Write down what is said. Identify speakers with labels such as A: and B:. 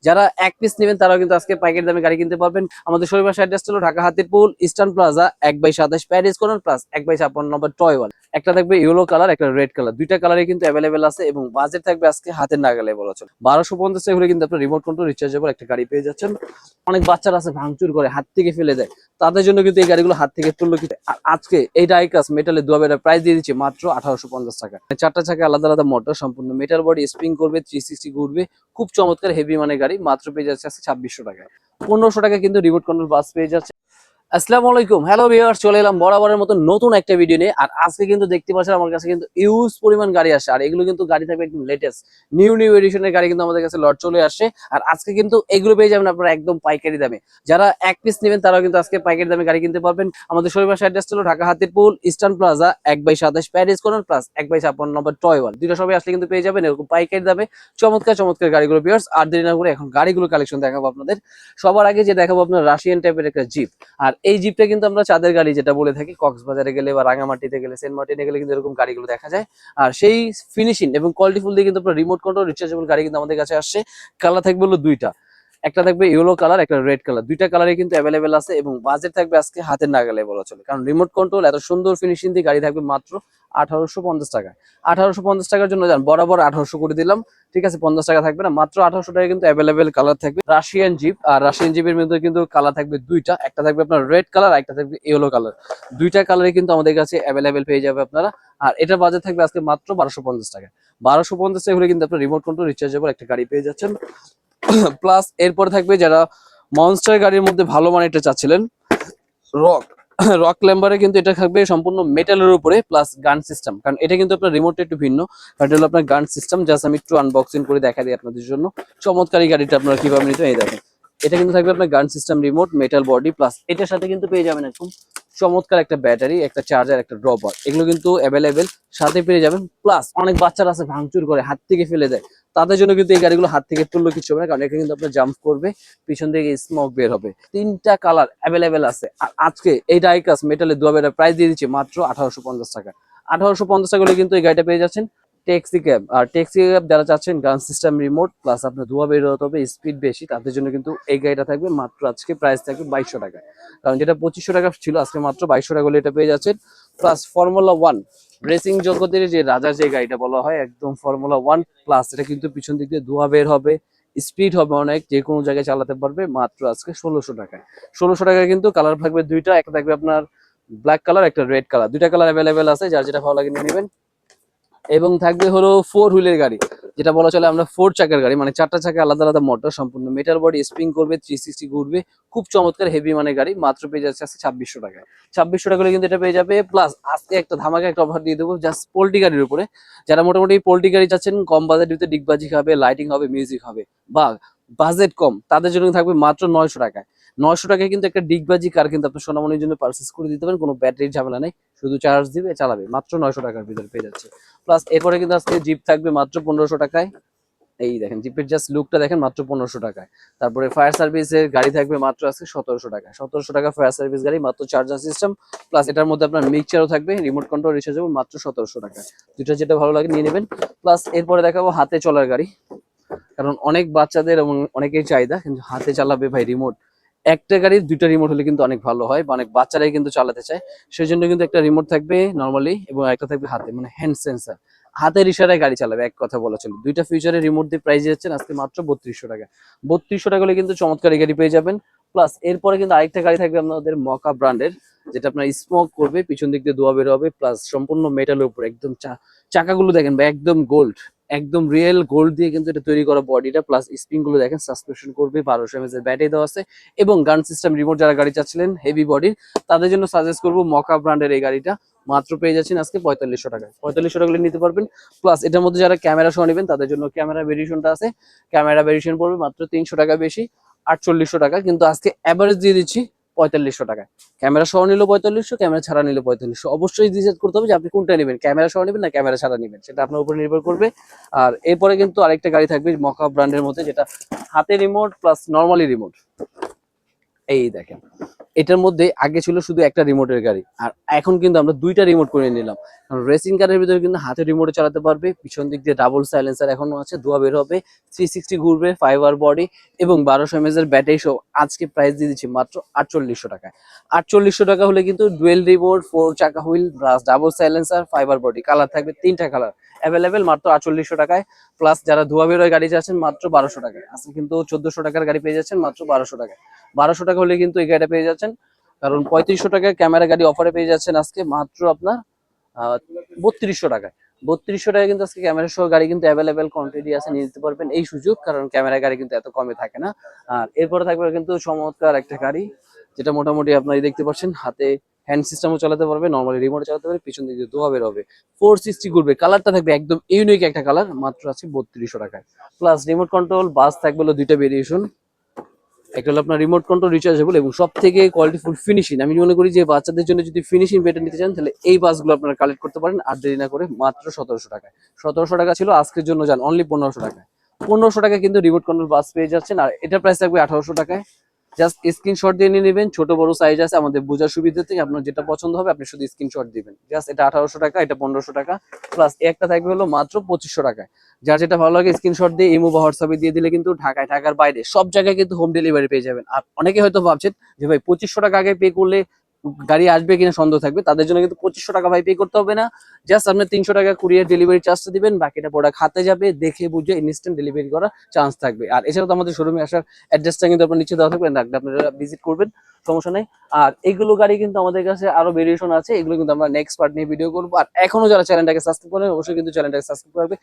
A: যারা এক পিস নেবেন তারাও কিন্তু আজকে পাইকারি দামে গাড়ি কিনতে পারবেন। আমাদের শোরুমের অ্যাড্রেস হলো Dhaka Hatirpool eastern plaza 1/27 Paris corner plus 1/56 নম্বর টয় ওয়াল। একটা থাকবে ইয়েলো কালার, একটা রেড কালার, দুইটা কালারে কিন্তু অ্যাভেলেবেল আছে এবং বাজেট থাকবে আজকে হাতের নাগালে বলা চলে। 1250 টাকা হলে কিন্তু আপনি রিমোট কন্ট্রোল রিচার্জেবল একটা গাড়ি পেয়ে যাচ্ছেন। অনেক বাচ্চারা আছে ভাঙচুর করে হাত থেকে ফেলে দেয়, তাদের জন্য কিন্তু এই গাড়িগুলো হাত থেকে তুললো কি। আর আজকে এই ডাইকাস মেটালের দুয়াবের প্রাইস দিয়ে দিচ্ছে মাত্র 1850 টাকা। চারটা চাকা আলাদা আলাদা মোটর, সম্পূর্ণ মেটাল বডি, স্প্রিং করবে, 360 ঘুরবে, খুব চমৎকার হেভি মানে গাড়ি মাত্র পেয়ে যাচ্ছে আজকে 2600 টাকায়। 1500 টাকা কিন্তু রিমোট কন্ট্রোল বাস পেয়ে যাচ্ছে। আসসালামু আলাইকুম, হ্যালো ভিউয়ার্স, চলে এলাম বরাবরের মতো নতুন একটা ভিডিও নিয়ে। আর আজকে কিন্তু দেখতে পাচ্ছেন আমার কাছে কিন্তু ইউজ পরিমাণ গাড়ি আসে, আর এগুলো কিন্তু গাড়ি থাকবে একদম লেটেস্ট নিউ এডিশনের গাড়ি কিন্তু আমাদের কাছে লট চলে আসে। আর আজকে কিন্তু এগুলো পেয়ে যাবেন আপনারা একদম পাইকারি দামে। যারা এক পিস নেবেন তারাও কিন্তু আজকে পাইকারি দামে গাড়ি কিনতে পারবেন। আমাদের শোরুমের অ্যাড্রেস হলো Dhaka Hatirpool eastern plaza 1/27 Paris corner plus 1/56 নম্বর টয় ওয়াল। দুটো সবাই আসলে কিন্তু পেয়ে যাবেন এরকম পাইকারি দামে চমৎকার চমৎকার গাড়িগুলো ভিউয়ার্স। আর দেরি না করে এখন গাড়িগুলো কালেকশন দেখাবো আপনাদের। সবার আগে যে দেখাবো আপনার রাশিয়ান টাইপের একটা জিপ। আর এই জিপটা কিন্তু আমরা চাঁদের গাড়ি যেটা বলে থাকি, কক্সবাজারে গেলে বা রাঙামাটিতে গেলে, সেন্ট মার্টিনে গেলে কিন্তু এরকম গাড়িগুলো দেখা যায়। আর সেই ফিনিশিং এবং কোয়ালিটি ফুল দিয়ে কিন্তু আপনার রিমোট কন্ট্রোল রিচার্জেবল গাড়ি কিন্তু আমাদের কাছে আসছে। কালার থাকবে হলো দুইটা, একটা থাকবে ইয়েলো কালার, একটা রেড কালার, দুইটা কালারে কিন্তু অ্যাভেলেবেল আছে এবং বাজেট থাকবে আজকে হাতের নাগালে বলা চলে। কারণ রিমোট কন্ট্রোল এত সুন্দর ফিনিশিং দিয়ে গাড়ি থাকবে মাত্র 1850 টাকায়। 1850 টাকার জন্য যান বরাবর 1800 করে দিলাম, ঠিক আছে, 50 টাকা থাকবে না, মাত্র 1800 টাকা কিন্তু অ্যাভেলেবেল কালার থাকবে রাশিয়ান জিপ। আর রাশিয়ান জিপের মধ্যে কিন্তু কালার থাকবে দুইটা, একটা থাকবে আপনার রেড কালার, একটা থাকবে ইয়েলো কালার। দুইটা কালারে কিন্তু আমাদের কাছে অ্যাভেলেবেল পেয়ে যাবে আপনারা। আর এটা বাজেট থাকবে আজকে মাত্র 1250 টাকা। 1250 টাকা হলে কিন্তু আপনার রিমোট কন্ট্রোল রিচার্জেবল একটা গাড়ি পেয়ে যাচ্ছেন। প্লাস এরপরে থাকবে যারা মনস্টার গাড়ির মধ্যে ভালো মানের চাচ্ছিলেন, রক রক ক্লাইম্বারে কিন্তু এটা থাকবে সম্পূর্ণ মেটালের উপরে প্লাস গান সিস্টেম। কারণ এটা কিন্তু আপনার রিমোটটা একটু ভিন্ন, কারণ এটা হলো আপনার গান সিস্টেম। জাস্ট আমি একটু আনবক্সিং করে দেখা দিই আপনাদের জন্য চমৎকার এই গাড়িটা আপনারা কিভাবে নিতে। এই দেখেন, এটা কিন্তু থাকবে আপনার গান system, remote, metal body, plus এটার সাথে কিন্তু পেয়ে যাবেন এরকম চমৎকার একটা ব্যাটারি, একটা চার্জার, একটা ড্রপার, এগুলো কিন্তু অ্যাভেলেবেল সাথে পেয়ে যাবেন। প্লাস অনেক বাচ্চারা আছে ভাঙচুর করে হাত থেকে ফেলে দেয়, তাদের জন্য কিন্তু এই গাড়িগুলো হাত থেকে তুললো কিছু হবে না, কারণ এটা কিন্তু আপনার জাম্প করবে, পিছন থেকে স্মোক বের হবে। তিনটা কালার অ্যাভেলেবেল আছে। আর আজকে এই ডাইকাস মেটালের দুয়াবের প্রাইস দিয়ে দিচ্ছি মাত্র 1850 টাকা। 1850 টাকা হলে কিন্তু এই গাড়িটা পেয়ে যাচ্ছেন। ট্যাক্সি ক্যাব, আর ট্যাক্সি ক্যাব যারা চাচ্ছেন গান সিস্টেম, রিমোট, প্লাস আপনার ধোয়া বের হতে হবে, স্পিড বেশি, তাদের জন্য কিন্তু এই গাড়িটা থাকবে মাত্র আজকে প্রাইস থাকবে 2200 টাকা। কারণ যেটা 2500 টাকা ছিল আজকে মাত্র 2200 টাকা হলে এটা পেয়ে যাচ্ছেন। প্লাস ফর্মুলা 1 রেসিং জগতের যে রাজা যে গাড়িটা বলা হয় একদম ফর্মুলা 1 প্লাস, এটা কিন্তু পিছন দিক দিয়ে ধোয়া বের হবে, স্পিড হবে অনেক, যে কোনো জায়গায় চালাতে পারবে মাত্র আজকে 1600 টাকায়। 1600 টাকায় কিন্তু কালার থাকবে দুইটা, একটা থাকবে আপনার ব্ল্যাক কালার, একটা রেড কালার, দুইটা কালার অ্যাভেলেবেল আছে, যার যেটা ভালো লাগে নিয়ে নেবেন। এবং থাকবে হলো 4 হুইলের গাড়ি, যেটা বলা চলে আমরা 4 চাকার গাড়ি, মানে চারটা চাকা আলাদা আলাদা মোটর, সম্পূর্ণ মেটাল বডি, স্প্রিং করবে, 360 ঘুরবে, খুব চমৎকার হেভি মানে গাড়ি মাত্র পেয়ে যাচ্ছে আজকে 2600 টাকায়। 2600 টাকা হলে কিন্তু এটা পেয়ে যাবে। প্লাস আজকে একটা ধামাকা একটা অফার দিয়ে দেবো জাস্ট পোল্ট্রি গাড়ির উপরে। যারা মোটামুটি পোল্ট্রি গাড়ি চাচ্ছেন, কম বাজেটের ভিতরে ডিগবাজি হবে, লাইটিং হবে, মিউজিক হবে, বা বাজেট কম, তাদের জন্য থাকবে মাত্র 900 টাকায়। 900 টাকায় কিন্তু একটা ডিগবাজি কার কিন্তু আপনার সোনামণির জন্য পারচেস করে দিতে পারেন, কোনো ব্যাটারির ঝামেলা নেই, শুধু চার্জ দিবে চালাবে, মাত্র 900 টাকার ভিতরে পেয়ে যাচ্ছে। প্লাস এরপরে কিন্তু আজকে জিপ থাকবে মাত্র 1500 টাকায়। এই দেখেন জিপের জাস্ট লুকটা দেখেন, মাত্র 1500 টাকায়। তারপরে ফায়ার সার্ভিসের গাড়ি থাকবে মাত্র আজকে 1700 টাকায়। 1700 টাকা ফায়ার সার্ভিস গাড়ি, মাত্র চার্জার সিস্টেম, প্লাস এটার মধ্যে আপনার মিক্সচারও থাকবে, রিমোট কন্ট্রোল রিচার্জেবল, মাত্র 1700 টাকায়। দুটো যেটা ভালো লাগে নিয়ে নেবেন। প্লাস এরপরে দেখাবো হাতে চলার গাড়ি, কারণ অনেক বাচ্চাদের এবং অনেকেই চাহিদা কিন্তু হাতে চালাবে ভাই রিমোট। একটা গাড়ির দুইটা রিমোট হলে কিন্তু অনেক ভালো হয়, বা অনেক বাচ্চারাই কিন্তু চালাতে চায়, সেই জন্য কিন্তু একটা রিমোট থাকবে নর্মালি এবং একটা থাকবে হাতে, মানে হ্যান্ড সেন্সার, হাতের ইশারায় গাড়ি চালাবে এক কথা বলা চলে। দুইটা ফিউচারের রিমোট দিয়ে প্রাইস যাচ্ছেন আজকে মাত্র 3200 টাকা। 3200 টাকা হলে কিন্তু চমৎকার এই গাড়ি পেয়ে যাবেন। প্লাস এরপরে কিন্তু আরেকটা গাড়ি থাকবে আপনাদের মকা ব্র্যান্ডের, যেটা আপনার স্মোক করবে, পিছন দিক দিয়ে ধোয়া বের হবে, প্লাস সম্পূর্ণ মেটালের উপর একদম চাকাগুলো দেখেন ভাই একদম গোল্ড, একদম রিয়েল গোল্ড দিয়ে কিন্তু এটা তৈরি করা বডিটা, প্লাস স্প্রিং গুলো দেখেন, সাসপেনশন করবে, 1200 mAh এর ব্যাটারি দেওয়া আছে, এবং গান সিস্টেম রিমোট। যারা গাড়ি চাচ্ছিলেন হেভি বডির, তাদের জন্য সাজেস্ট করবো মকা ব্র্যান্ডের এই গাড়িটা, মাত্র পেয়ে যাচ্ছেন আজকে 4500 টাকায়। 4500 টাকা নিতে পারবেন। প্লাস এটার মধ্যে যারা ক্যামেরা সহ নেবেন তাদের জন্য ক্যামেরা ভেরিয়েশনটা আছে, ক্যামেরা ভেরিয়েশন পড়বে মাত্র 300 টাকা বেশি, 4800 টাকা, কিন্তু আজকে অ্যাভারেজ দিয়ে দিচ্ছি 4500 টাকায়। ক্যামেরা সহ নিলেও 4500, ক্যামেরা ছাড়া নিলেও 4500। অবশ্যই ডিসাইড করতে হবে যে আপনি কোনটা নেবেন, ক্যামেরা সহ নেবেন না ক্যামেরা ছাড়া নেবেন, সেটা আপনার উপর নির্ভর করবে। আর এরপরে কিন্তু আরেকটা গাড়ি থাকবে মকা ব্র্যান্ডের মধ্যে, যেটা হাতে রিমোট প্লাস নর্মালি রিমোট। এই দেখেন এটার মধ্যে আগে ছিল শুধু একটা রিমোটের গাড়ি, আর এখন কিন্তু আমরা দুইটা রিমোট করে নিলাম। কারণ রেসিং কারের ভিতরে কিন্তু হাতে রিমোটে চালাতে পারবে, পিছন দিক দিয়ে ডাবল সাইলেন্সার এখনো আছে, ধোয়া বের হবে, 360 ঘুরবে, ফাইবার বডি এবং 1200 mAh এর ব্যাটারি সহ আজকে প্রাইস দিয়ে দিচ্ছি মাত্র 4800 টাকায়। 4800 টাকা হলে কিন্তু ডুয়েল রিমোট, 4 চাকা wheel plus double silencer, fibre body, colour থাকবে 3টা কালার অ্যাভেলেবেল মাত্র 4800 টাকায়। প্লাস যারা ধোয়া বেরোয় গাড়ি চাচ্ছেন মাত্র 1200 টাকায়, আজকে কিন্তু 1400 টাকার গাড়ি পেয়ে যাচ্ছেন মাত্র 1200 টাকায়। 1200 টাকা হলে কিন্তু এই গাড়িটা পেয়ে যাচ্ছেন। কারণ 3500 টাকায় ক্যামেরা গাড়ি অফারে পেয়ে যাচ্ছেন আজকে মাত্র আপনার 3200 টাকায়। 3200 টাকায় কিন্তু আজকে ক্যামেরা সহ গাড়ি কিন্তু অ্যাভেলেবেল কোয়ান্টিটি আছে, নিয়ে নিতে পারবেন এই সুযোগ, কারণ ক্যামেরা গাড়ি কিন্তু এত কমে থাকে না। আর এরপরে থাকবে কিন্তু চমৎকার একটা গাড়ি, যেটা মোটামুটি আপনারা দেখতে পাচ্ছেন, হাতে হ্যান্ড সিস্টেমও চালাতে পারবে, নর্মালি রিমোটে চালাতে পারবে, পিছন দিকে ধোয়া বের হবে, 460 ঘুরবে, কালারটা থাকবে একদম ইউনিক একটা কালার, মাত্র আছে 3200 টাকায়। প্লাস রিমোট কন্ট্রোল বাস থাকবে হলো দুইটা ভেরিয়েশন, একটা হলো আপনার রিমোট কন্ট্রোল রিচার্জেবল এবং সব থেকে কোয়ালিটিফুল ফিনিশিং। আমি মনে করি যে বাচ্চাদের জন্য যদি ফিনিশিং বেটার নিতে চান তাহলে এই বাসগুলো আপনারা কালেক্ট করতে পারেন, আর দেরি না করে মাত্র 1700 টাকায়। 1700 টাকা ছিল, আজকের জন্য যান অনলি 1500 টাকায়। 1500 টাকায় কিন্তু রিমোট কন্ট্রোল বাস পেয়ে যাচ্ছেন, আর এটার প্রাইস থাকবে 1800 টাকায়। জাস্ট স্ক্রিনশট দিয়ে নিয়ে নেবেন, ছোট বড় সাইজ আছে আমাদের বোঝার সুবিধা থেকে, আপনার যেটা পছন্দ হবে আপনি শুধু স্ক্রিনশট দিবেন। জাস্ট এটা 1800 টাকা, এটা 1500 টাকা। প্লাস একটা থাকবে হলো মাত্র 2500 টাকায়। যার যেটা ভালো লাগে স্ক্রিনশট দিয়ে ইমো বা হোয়াটসঅ্যাপে দিয়ে দিলে কিন্তু ঢাকায়, ঢাকার বাইরে সব জায়গায় কিন্তু হোম ডেলিভারি পেয়ে যাবেন। আর অনেকে হয়তো ভাবছেন যে ভাই 2500 টাকা আগে পে করলে গাড়ি আসবে কিনা সন্দেহ থাকবে, তাদের জন্য কিন্তু 2500 টাকা ভাই পে করতে হবে না। জাস্ট আপনি 300 টাকা কুরিয়ার ডেলিভারি চার্জটা দিবেন, বাকিটা প্রোডাক্ট হাতে যাবে, দেখে বুঝে ইনস্ট্যান্ট ডেলিভারি করার চান্স থাকবে। আর এছাড়াও তো আমাদের শোরুমে আসার অ্যাড্রেসটা কিন্তু আপনার নিচে দেওয়া থাকবে, আপনারা ভিজিট করবেন, সমস্যা নেই। আর এইগুলো গাড়ি কিন্তু আমাদের কাছে আরো ভেরিয়েশন আছে, এগুলো কিন্তু আমরা নেক্সট পার্ট নিয়ে ভিডিও করবো। আর এখনো যারা চ্যানেলটাকে সাবস্ক্রাইব করেন অবশ্যই কিন্তু চ্যানেলটাকে সাবস্ক্রাইব করবে।